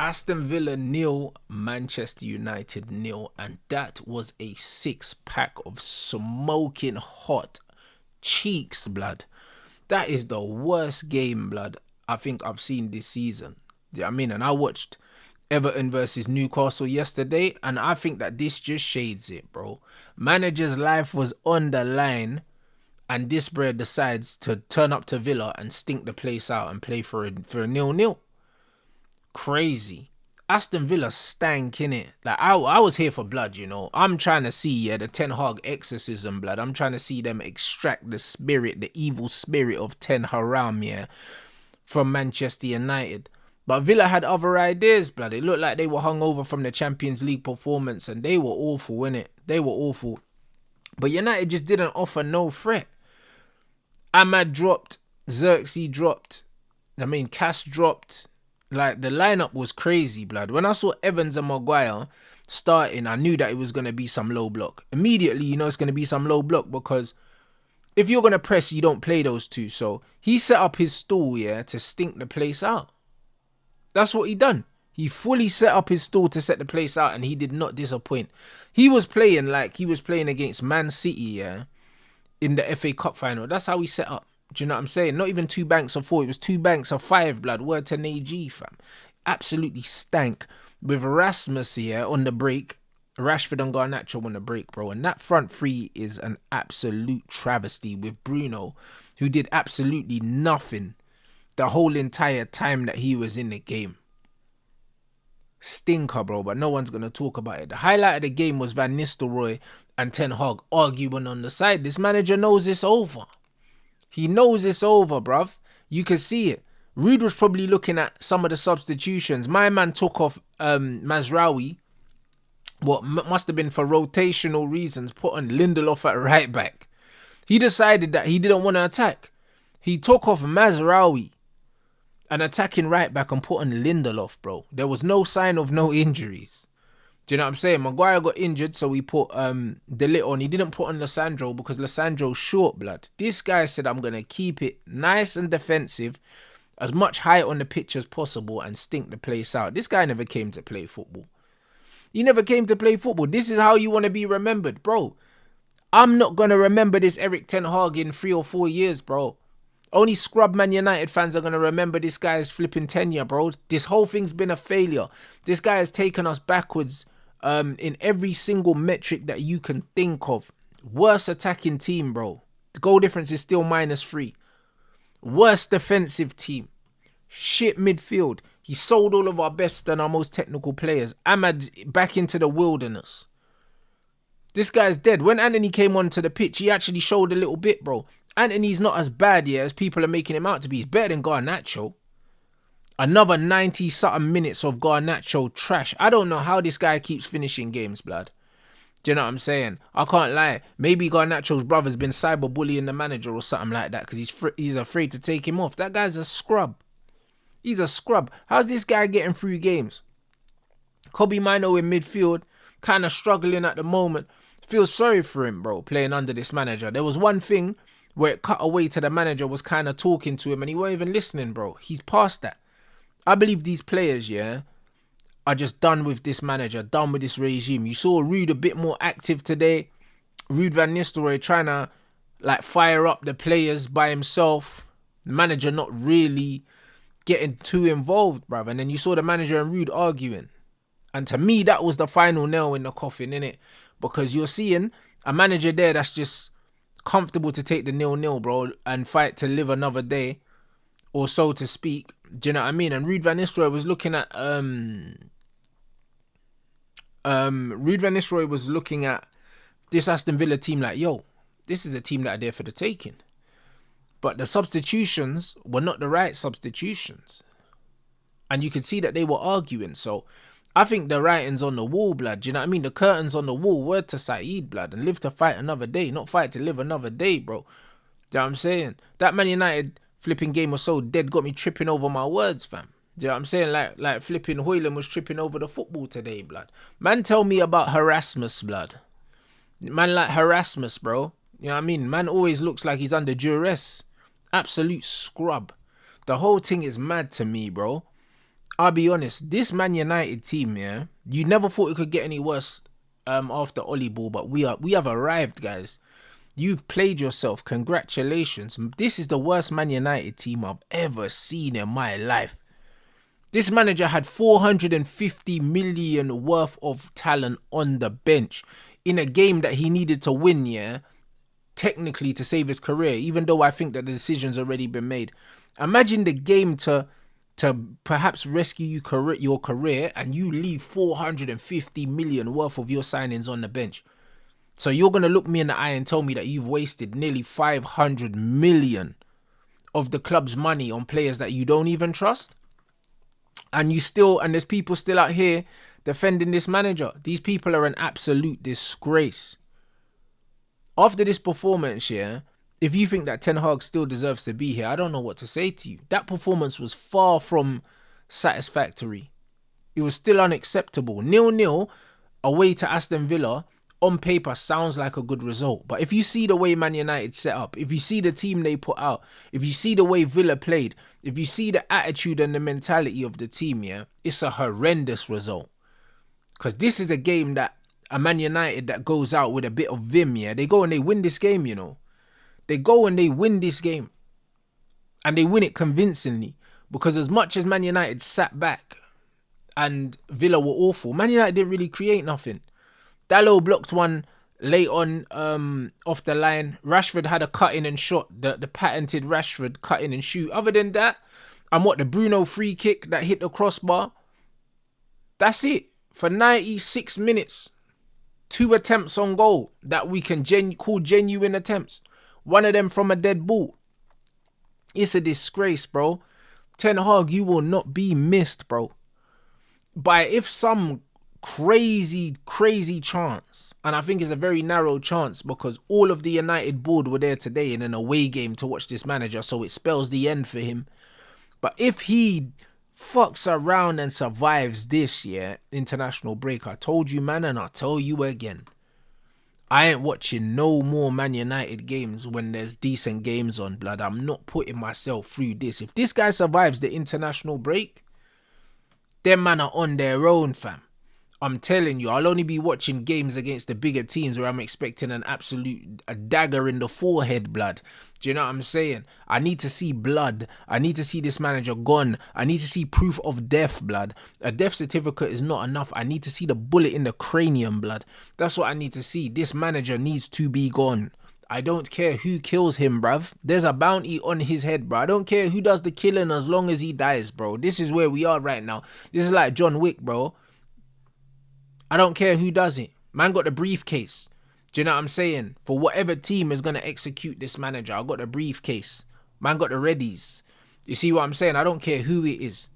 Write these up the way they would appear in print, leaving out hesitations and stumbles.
Aston Villa nil, Manchester United nil, and that was a six-pack of smoking hot cheeks, blood. That is the worst game, blood, I think I've seen this season. Yeah, I mean, and I watched Everton versus Newcastle yesterday, and I think that this just shades it, bro. Manager's life was on the line, and this bro decides to turn up to Villa and stink the place out and play for a 0-0. Crazy. Aston Villa stank, innit? Like, I was here for blood, you know. I'm trying to see the Ten Hag exorcism, blood. I'm trying to see them extract the spirit, the evil spirit of Ten Haram, from Manchester United. But Villa had other ideas, blood. It looked like they were hungover from the Champions League performance, and they were awful, innit? They were awful. But United just didn't offer no threat. Ahmad dropped. Xerxes dropped. Cass dropped. Like, the lineup was crazy, blood. When I saw Evans and Maguire starting, I knew that it was going to be some low block. Immediately, you know it's going to be some low block, because if you're going to press, you don't play those two. So he set up his stall, to stink the place out. That's what he done. He fully set up his stall to set the place out, and he did not disappoint. He was playing like he was playing against Man City, in the FA Cup final. That's how he set up. Do you know what I'm saying? Not even 2 banks of 4. It was 2 banks of 5, blood. Word to AG, fam. Absolutely stank. With Rasmus here on the break. Rashford and Garnacho on the break, bro. And that front three is an absolute travesty, with Bruno, who did absolutely nothing the whole entire time that he was in the game. Stinker, bro, but no one's going to talk about it. The highlight of the game was Van Nistelrooy and Ten Hag arguing on the side. This manager knows it's over. He knows it's over, bruv. You can see it. Rude was probably looking at some of the substitutions. My man took off Mazraoui. What must have been for rotational reasons. Put on Lindelof at right back. He decided that he didn't want to attack. He took off Mazraoui and attacking right back and put on Lindelof, bro. There was no sign of no injuries. Do you know what I'm saying? Maguire got injured, so he put De Ligt on. He didn't put on Lissandro because Lissandro's short, blood. This guy said, I'm going to keep it nice and defensive, as much height on the pitch as possible, and stink the place out. This guy never came to play football. He never came to play football. This is how you want to be remembered, bro. I'm not going to remember this Eric Ten Hag in 3 or 4 years, bro. Only scrub Man United fans are going to remember this guy's flipping tenure, bro. This whole thing's been a failure. This guy has taken us backwards in every single metric that you can think of. Worst attacking team, bro. The goal difference is still -3. Worst defensive team. Shit midfield. He sold all of our best and our most technical players. Ahmad back into the wilderness. This guy's dead. When Anthony came onto the pitch, he actually showed a little bit, bro. Anthony's not as bad, as people are making him out to be. He's better than Garnacho. Another 90-something minutes of Garnacho trash. I don't know how this guy keeps finishing games, blood. Do you know what I'm saying? I can't lie. Maybe Garnacho's brother's been cyberbullying the manager or something like that, because he's afraid to take him off. That guy's a scrub. He's a scrub. How's this guy getting through games? Kobe Mino in midfield, kind of struggling at the moment. Feel sorry for him, bro, playing under this manager. There was one thing where it cut away to the manager was kind of talking to him, and he weren't even listening, bro. He's past that. I believe these players, are just done with this manager, done with this regime. You saw Rude a bit more active today. Rude Van Nistelrooy trying to fire up the players by himself. The manager not really getting too involved, bruv. And then you saw the manager and Rude arguing. And to me, that was the final nail in the coffin, innit? Because you're seeing a manager there that's just comfortable to take the 0-0, bro, and fight to live another day, or so to speak. Do you know what I mean? And Ruud van Nistelrooy was looking at this Aston Villa team like, yo, this is a team that are there for the taking. But the substitutions were not the right substitutions. And you could see that they were arguing. So I think the writing's on the wall, blood. Do you know what I mean? The curtain's on the wall. Word to Saeed, blood. And live to fight another day. Not fight to live another day, bro. Do you know what I'm saying? That Man United flipping game was so dead, got me tripping over my words, fam. Do you know what I'm saying? Like flipping Hoyland was tripping over the football today, blood. Man, tell me about Erasmus, blood. Man like Erasmus, bro. You know what I mean? Man always looks like he's under duress. Absolute scrub. The whole thing is mad to me, bro. I'll be honest, this Man United team, yeah, you never thought it could get any worse after Ollie Ball, but we have arrived, guys. You've played yourself. Congratulations. This is the worst Man United team I've ever seen in my life. This manager had 450 million worth of talent on the bench in a game that he needed to win, yeah, technically to save his career, even though I think that the decision's already been made. Imagine the game to perhaps rescue your career and you leave 450 million worth of your signings on the bench. So you're going to look me in the eye and tell me that you've wasted nearly 500 million of the club's money on players that you don't even trust? And there's people still out here defending this manager. These people are an absolute disgrace. After this performance, yeah, if you think that Ten Hag still deserves to be here, I don't know what to say to you. That performance was far from satisfactory. It was still unacceptable. 0-0 away to Aston Villa on paper sounds like a good result. But if you see the way Man United set up, if you see the team they put out, if you see the way Villa played, if you see the attitude and the mentality of the team, yeah, it's a horrendous result. Because this is a game that a Man United that goes out with a bit of vim, yeah, they go and they win this game, you know. They go and they win this game. And they win it convincingly. Because as much as Man United sat back and Villa were awful, Man United didn't really create nothing. Dalot blocked one late on off the line. Rashford had a cut-in and shot. The patented Rashford cut-in and shoot. Other than that, and the Bruno free kick that hit the crossbar. That's it. For 96 minutes. 2 attempts on goal that we can call genuine attempts. One of them from a dead ball. It's a disgrace, bro. Ten Hag, you will not be missed, bro. By if some crazy chance, and I think it's a very narrow chance because all of the United board were there today in an away game to watch this manager, so it spells the end for him. But if he fucks around and survives this year international break, I told you, man, and I'll tell you again, I ain't watching no more Man United games when there's decent games on, blood. I'm not putting myself through this. If this guy survives the international break, them man are on their own, fam. I'm telling you, I'll only be watching games against the bigger teams where I'm expecting a dagger in the forehead, blood. Do you know what I'm saying? I need to see blood. I need to see this manager gone. I need to see proof of death, blood. A death certificate is not enough. I need to see the bullet in the cranium, blood. That's what I need to see. This manager needs to be gone. I don't care who kills him, bruv. There's a bounty on his head, bro. I don't care who does the killing as long as he dies, bro. This is where we are right now. This is like John Wick, bro. I don't care who does it. Man got the briefcase. Do you know what I'm saying? For whatever team is going to execute this manager, I got the briefcase. Man got the readies. You see what I'm saying? I don't care who it is.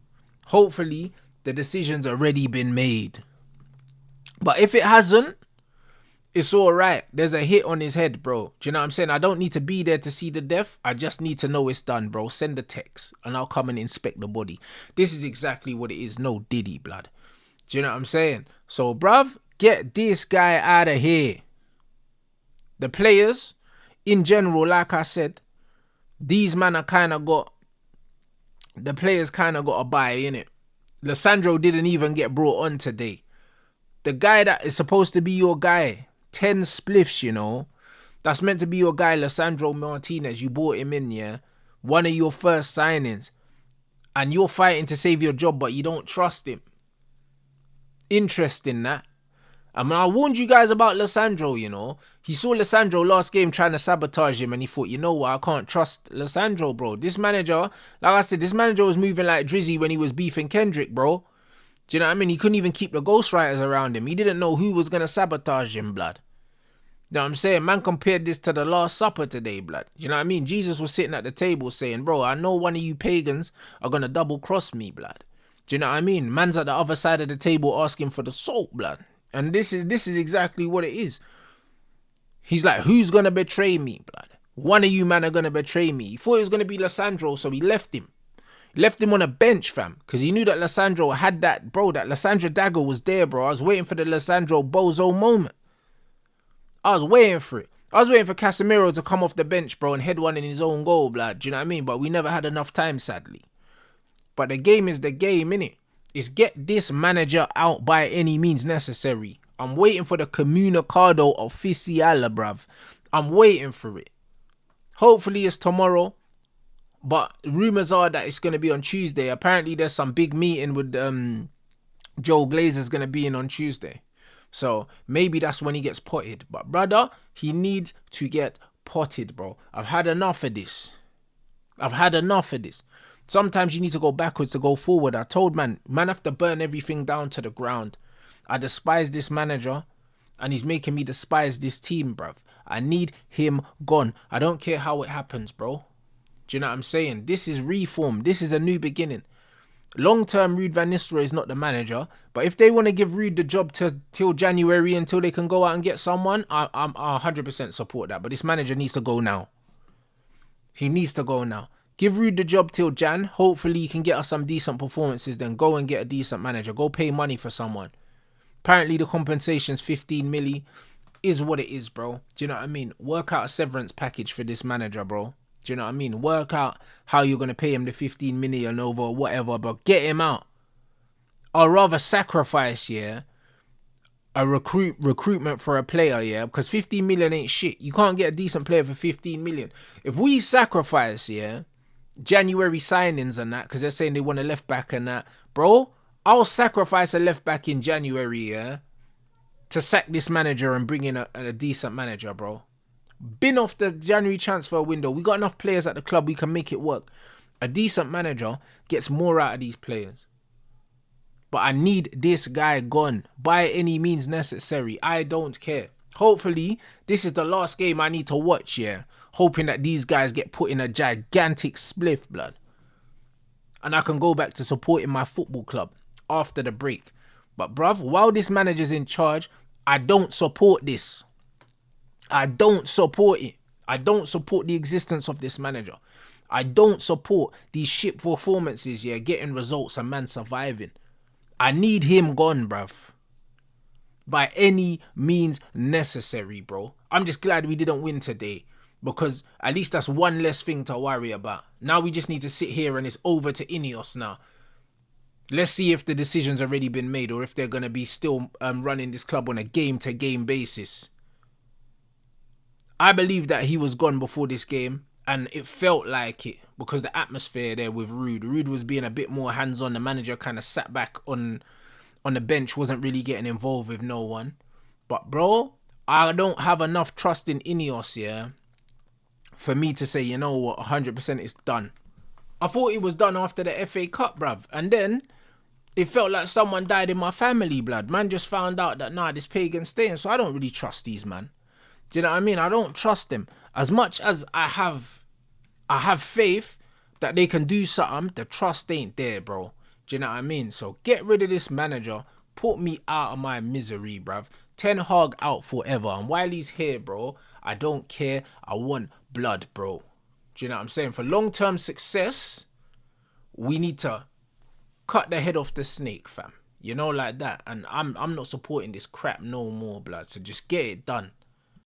Hopefully, the decision's already been made. But if it hasn't, it's all right. There's a hit on his head, bro. Do you know what I'm saying? I don't need to be there to see the death. I just need to know it's done, bro. Send a text and I'll come and inspect the body. This is exactly what it is. No Diddy, blood. Do you know what I'm saying? So, bruv, get this guy out of here. The players, in general, like I said, these men are the players kind of got a buy in it. Lissandro didn't even get brought on today. The guy that is supposed to be your guy, 10 spliffs, you know, that's meant to be your guy, Lissandro Martinez, you brought him in, yeah? One of your first signings. And you're fighting to save your job, but you don't trust him. Interesting, that. I mean, I warned you guys about Lissandro, you know. He saw Lissandro last game trying to sabotage him and he thought, you know what, I can't trust Lissandro, bro. This manager, like I said, this manager was moving like Drizzy when he was beefing Kendrick, bro. Do you know what I mean? He couldn't even keep the ghostwriters around him. He didn't know who was going to sabotage him, blood. You know what I'm saying? Man compared this to the Last Supper today, blood. You know what I mean? Jesus was sitting at the table saying, bro, I know one of you pagans are going to double cross me, blood. Do you know what I mean? Man's at the other side of the table asking for the salt, blood. And this is exactly what it is. He's like, who's going to betray me, blood? One of you man are going to betray me. He thought it was going to be Lissandro, so he left him. Left him on a bench, fam. Because he knew that Lissandro had that, bro. That Lissandro dagger was there, bro. I was waiting for the Lissandro bozo moment. I was waiting for it. I was waiting for Casemiro to come off the bench, bro, and head one in his own goal, blood. Do you know what I mean? But we never had enough time, sadly. But the game is the game, innit? is get this manager out by any means necessary. I'm waiting for the comunicado oficial, bruv. I'm waiting for it. Hopefully it's tomorrow. But rumors are that it's going to be on Tuesday. Apparently there's some big meeting with Joe Glazer's going to be in on Tuesday. So maybe that's when he gets potted. But brother, he needs to get potted, bro. I've had enough of this. Sometimes you need to go backwards to go forward. I told man have to burn everything down to the ground. I despise this manager and he's making me despise this team, bruv. I need him gone. I don't care how it happens, bro. Do you know what I'm saying? This is reform. This is a new beginning. Long-term, Ruud van Nistelrooy is not the manager. But if they want to give Ruud the job till January until they can go out and get someone, I 100% support that. But this manager needs to go now. He needs to go now. Give Ruud the job till Jan. Hopefully he can get us some decent performances. Then go and get a decent manager. Go pay money for someone. Apparently the compensation's 15 milli. Is what it is, bro. Do you know what I mean? Work out a severance package for this manager, bro. Do you know what I mean? Work out how you're going to pay him the 15 million over or whatever, but get him out. Or rather sacrifice, yeah, a recruitment for a player, yeah, because 15 million ain't shit. You can't get a decent player for 15 million. If we sacrifice, yeah, January signings and that, because they're saying they want a left back and that, bro, I'll sacrifice a left back in January, yeah, to sack this manager and bring in a decent manager, bro. Bin off the January transfer window. We got enough players at the club. We can make it work. A decent manager gets more out of these players. But I need this guy gone by any means necessary. I don't care. Hopefully, this is the last game I need to watch, yeah. Hoping that these guys get put in a gigantic spliff, blood. And I can go back to supporting my football club after the break. But bruv, while this manager's in charge, I don't support this. I don't support it. I don't support the existence of this manager. I don't support these shit performances, yeah, getting results and man surviving. I need him gone, bruv. By any means necessary, bro. I'm just glad we didn't win today. Because at least that's one less thing to worry about. Now we just need to sit here and it's over to INEOS now. Let's see if the decision's already been made or if they're going to be still running this club on a game-to-game basis. I believe that he was gone before this game and it felt like it because the atmosphere there with Ruud. Ruud was being a bit more hands-on. The manager kind of sat back on the bench, wasn't really getting involved with no one. But bro, I don't have enough trust in INEOS, yeah, for me to say, you know what, 100% it's done. I thought it was done after the FA Cup, bruv. And then it felt like someone died in my family, blood. Man just found out that, nah, this pagan's staying. So I don't really trust these, man. Do you know what I mean? I don't trust them. As much as I have faith that they can do something, the trust ain't there, bro. Do you know what I mean? So get rid of this manager. Put me out of my misery, bruv. Ten Hag out forever. And while he's here, bro, I don't care. I want blood, bro. Do you know what I'm saying? For long-term success, we need to cut the head off the snake, fam. You know, like that. And I'm not supporting this crap no more, blood. So just get it done.